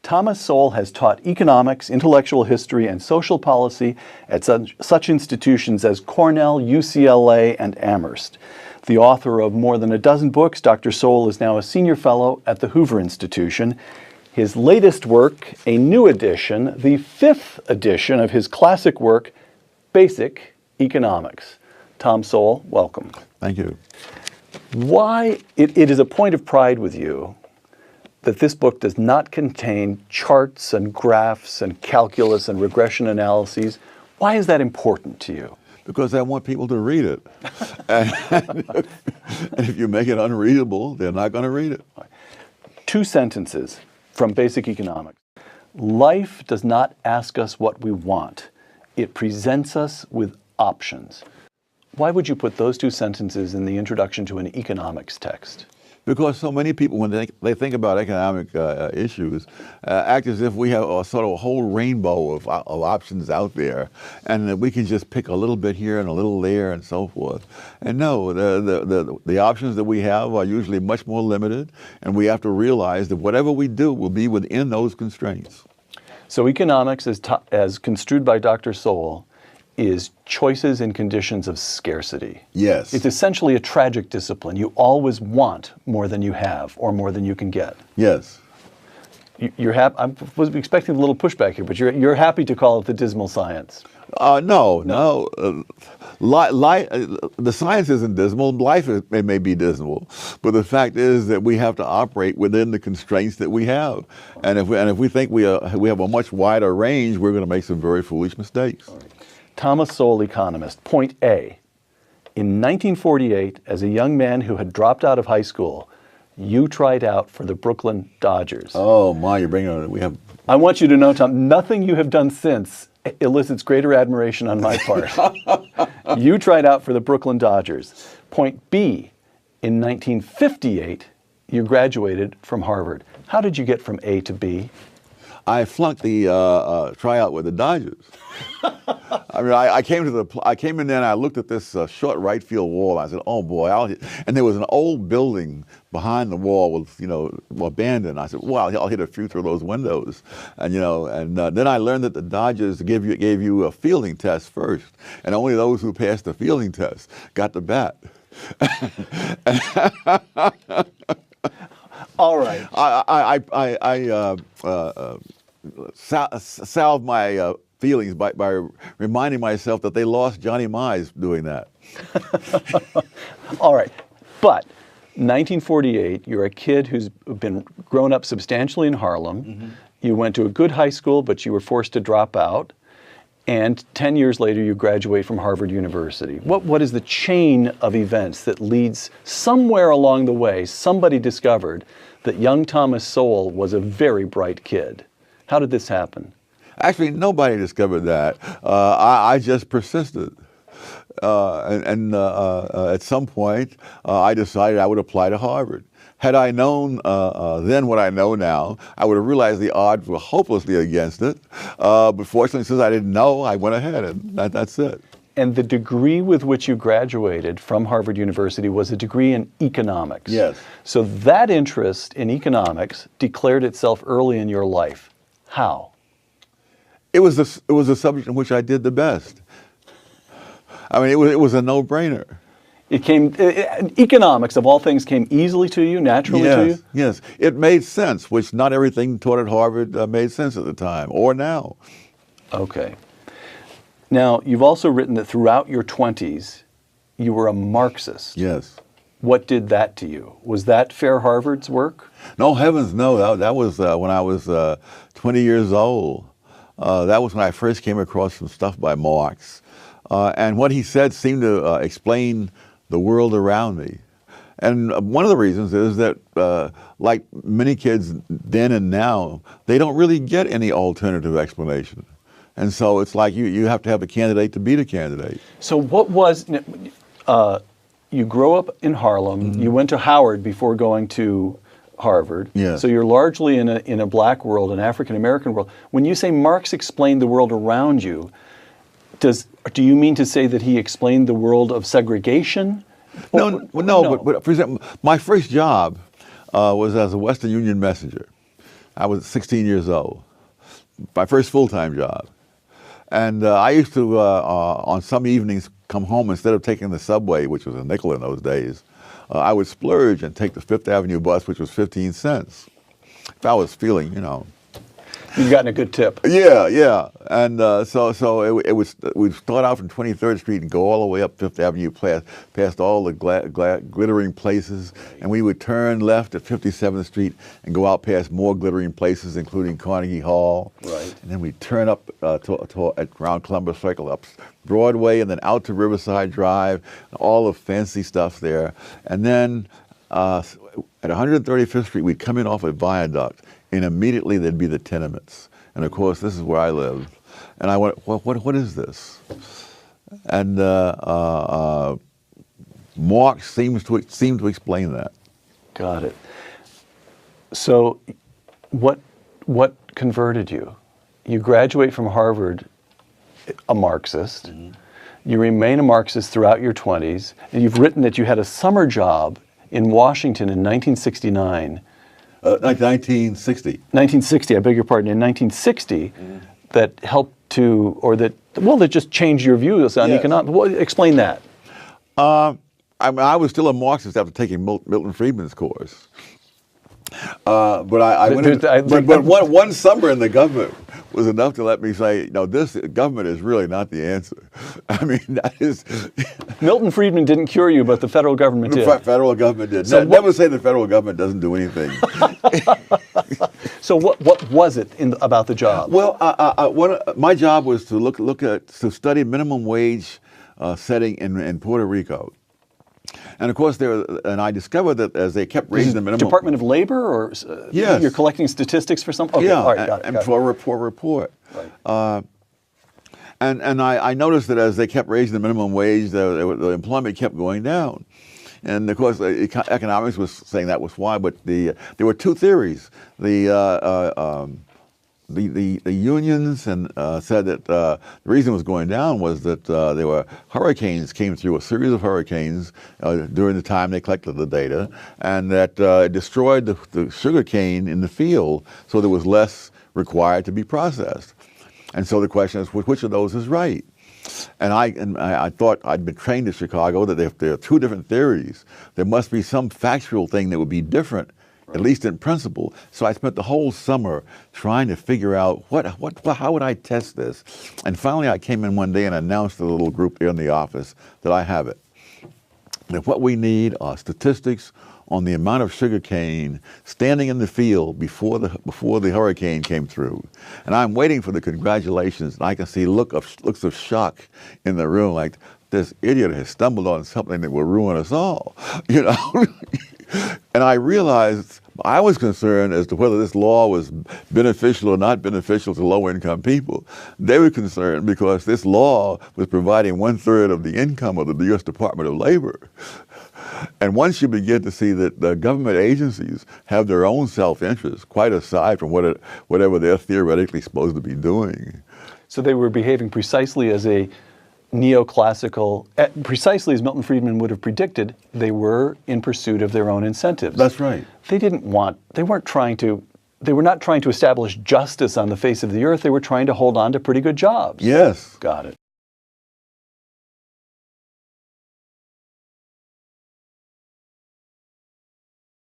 Thomas Sowell has taught economics, intellectual history, and social policy at such institutions as Cornell, UCLA, and Amherst. The author of more than a dozen books, Dr. Sowell is now a senior fellow at the Hoover Institution. His latest work, a new edition, the 5th edition of his classic work, Basic Economics. Tom Sowell, welcome. Thank you. Why it is a point of pride with you that this book does not contain charts and graphs and calculus and regression analyses. Why is that important to you? Because I want people to read it. and if you make it unreadable, they're not going to read it. 2 sentences from Basic Economics. Life does not ask us what we want. It presents us with options. Why would you put those 2 sentences in the introduction to an economics text? Because so many people, when they think about economic issues, act as if we have a sort of a whole rainbow of options out there, and that we can just pick a little bit here and a little there and so forth. And no, the options that we have are usually much more limited, and we have to realize that whatever we do will be within those constraints. So economics, as construed by Dr. Sowell, is choices in conditions of scarcity. Yes. It's essentially a tragic discipline. You always want more than you have or more than you can get. Yes. You're happy. I was expecting a little pushback here, but you're happy to call it the dismal science. No. The science isn't dismal. Life may be dismal, but the fact is that we have to operate within the constraints that we have. And if we think we have a much wider range, we're going to make some very foolish mistakes. Thomas Sowell, economist. Point A. In 1948, as a young man who had dropped out of high school, you tried out for the Brooklyn Dodgers. Oh my, you're bringing it. We have. I want you to know, Tom, nothing you have done since elicits greater admiration on my part. You tried out for the Brooklyn Dodgers. Point B. In 1958, you graduated from Harvard. How did you get from A to B? I flunked the tryout with the Dodgers. I mean, I came in there and I looked at this short right field wall. I said, "Oh boy!" And there was an old building behind the wall with, abandoned. I said, "Well, I'll hit a few through those windows." And then I learned that the Dodgers gave you a fielding test first, and only those who passed the fielding test got the bat. All right. I salved my feelings by reminding myself that they lost Johnny Mize doing that. All right. But 1948, you're a kid who's been grown up substantially in Harlem. Mm-hmm. You went to a good high school, but you were forced to drop out. And 10 years later, you graduate from Harvard University. What is the chain of events that leads somewhere along the way, somebody discovered that young Thomas Sowell was a very bright kid? How did this happen? Actually, nobody discovered that. I just persisted. At some point, I decided I would apply to Harvard. Had I known then what I know now, I would have realized the odds were hopelessly against it. But fortunately, since I didn't know, I went ahead, and that's it. And the degree with which you graduated from Harvard University was a degree in economics. Yes. So that interest in economics declared itself early in your life. How? It was a subject in which I did the best. I mean, it was a no-brainer. Economics, of all things, came easily to you, naturally to you? Yes, it made sense, which not everything taught at Harvard made sense at the time, or now. Okay. Now, you've also written that throughout your 20s, you were a Marxist. Yes. What did that to you? Was that Fair Harvard's work? No, heavens no. That was when I was 20 years old. That was when I first came across some stuff by Marx. And what he said seemed to explain the world around me. And one of the reasons is that, like many kids then and now, they don't really get any alternative explanation. And so it's like you have to have a candidate to beat a candidate. So what was, you grow up in Harlem, mm-hmm. You went to Howard before going to Harvard. Yes. So you're largely in a black world, an African-American world. When you say Marx explained the world around you, do you mean to say that he explained the world of segregation? No. But for example, my first job was as a Western Union messenger. I was 16 years old. My first full-time job. And I used to, on some evenings, come home instead of taking the subway, which was a nickel in those days. I would splurge and take the Fifth Avenue bus, which was 15 cents. If I was feeling, you know. You've gotten a good tip. Yeah, yeah. And we'd start out from 23rd Street and go all the way up Fifth Avenue, past all the glittering places, and we would turn left at 57th Street and go out past more glittering places, including Carnegie Hall. Right. And then we'd turn up around Columbus Circle, up Broadway, and then out to Riverside Drive, all the fancy stuff there. And then at 135th Street, we'd come in off a viaduct, and immediately there'd be the tenements. And of course, this is where I lived. And I went, what is this? And Marx seemed to explain that. Got it. So what converted you? You graduate from Harvard a Marxist. Mm-hmm. You remain a Marxist throughout your 20s, and you've written that you had a summer job in Washington in 1969. 1960. 1960, I beg your pardon, in 1960, that helped to, or that just changed your views on economics. Well, explain that. I was still a Marxist after taking Milton Friedman's course. But one summer in the government was enough to let me say, no, this government is really not the answer. I mean, that is... Milton Friedman didn't cure you, but the federal government did. The federal government did. So never say the federal government doesn't do anything. So what was it about the job? Well, my job was to study minimum wage setting in Puerto Rico. And of course, I discovered that as they kept raising the minimum... Department of Labor, or yes. You're collecting statistics for something? Okay, yeah, all right, got it. For a report. Right. And I noticed that as they kept raising the minimum wage, the employment kept going down. And of course, economics was saying that was why, but there were two theories. The unions said that the reason it was going down was that there were hurricanes came through, a series of hurricanes during the time they collected the data, and that it destroyed the sugar cane in the field, so there was less required to be processed. And so the question is, which of those is right? And I thought, I'd been trained in Chicago, that if there are two different theories, there must be some factual thing that would be different, at least in principle. So I spent the whole summer trying to figure out how would I test this? And finally I came in one day and announced to the little group there in the office that I have it. That what we need are statistics on the amount of sugar cane standing in the field before the hurricane came through. And I'm waiting for the congratulations, and I can see looks of shock in the room, like this idiot has stumbled on something that will ruin us all, you know? And I realized I was concerned as to whether this law was beneficial or not beneficial to low-income people. They were concerned because this law was providing 1/3 of the income of the U.S. Department of Labor. And once you begin to see that the government agencies have their own self-interest, quite aside from whatever they're theoretically supposed to be doing. So they were behaving precisely as a neoclassical, precisely as Milton Friedman would have predicted, they were in pursuit of their own incentives. That's right. They were not trying to establish justice on the face of the earth. They were trying to hold on to pretty good jobs. Yes. Got it.